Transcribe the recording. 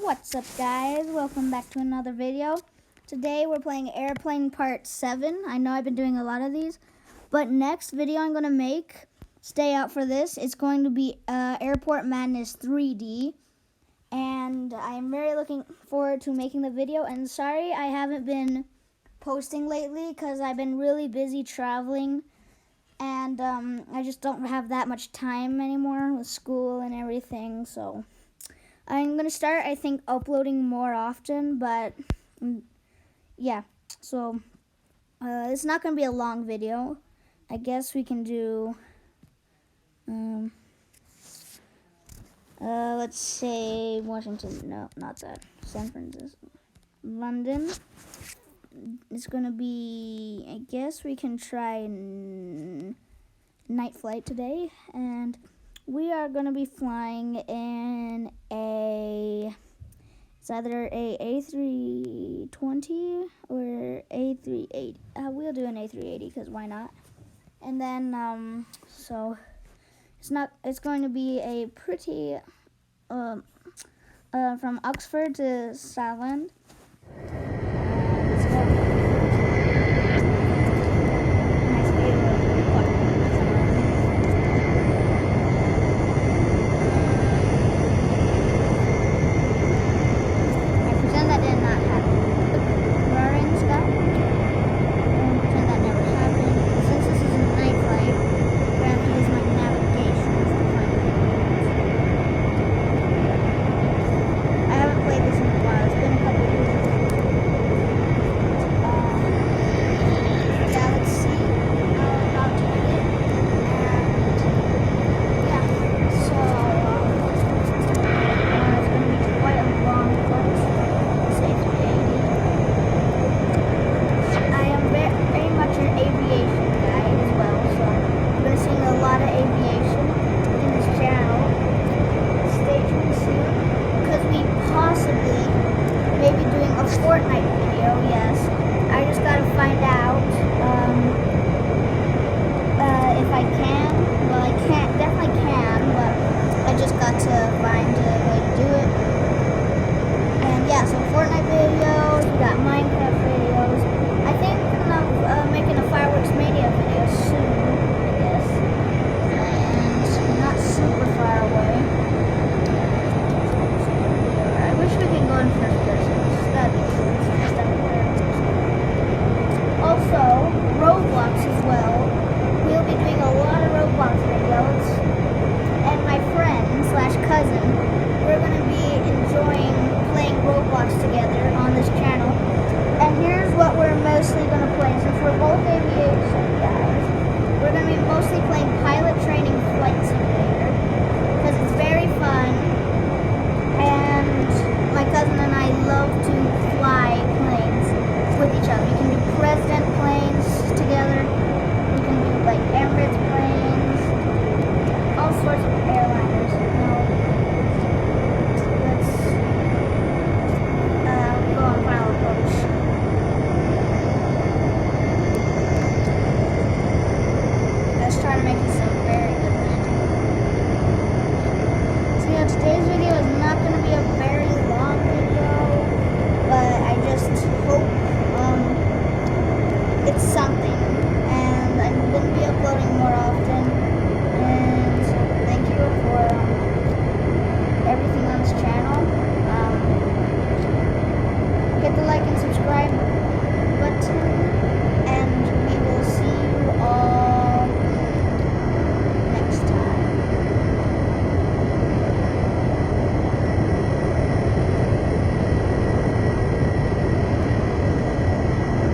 What's up, guys? Welcome back to another video. Today we're playing Airplane Part 7. I know I've been doing a lot of these, but next video I'm going to make, stay out for this, it's going to be Airport Madness 3D. And I'm very looking forward to making the video. And sorry I haven't been posting lately because I've been really busy traveling. And I just don't have that much time anymore with school and everything, so I'm going to start, I think, uploading more often, but yeah, so it's not going to be a long video. I guess we can do, let's say Washington, no, not that, San Francisco, London. It's going to be, I guess we can try night flight today, and we are going to be flying in it's either a A320 or A380. We'll do an A380 because why not? And then, so it's going to be a pretty, from Oxford to Southend. Fortnite video, yes. I just gotta find out if I can. Well, I can't, definitely can, but I just got to find a way to do it. And yeah, so Fortnite videos, we got Minecraft videos. I think I'm making a Fireworks Mania video soon, I guess. And not super far away. I wish we could go in first person. Also, Roblox as well. We'll be doing a lot of Roblox videos. And my friend / cousin, we're going to be enjoying playing Roblox together on this channel. And here's what we're mostly going to play. Since we're both aviation guys, we're going to be mostly playing Pilot Training Flight Simulator. Because it's very fun. And my cousin and I love to fly planes with each other. We can do President planes together. We can do like Emirates planes, all sorts of airliners. Let's go on final approach. Let's try to make it some very good landing. So yeah, today's video is not going to be a very long video, but I just hope it's something, and I'm going to be uploading more often. And thank you for everything on this channel. Hit the like and subscribe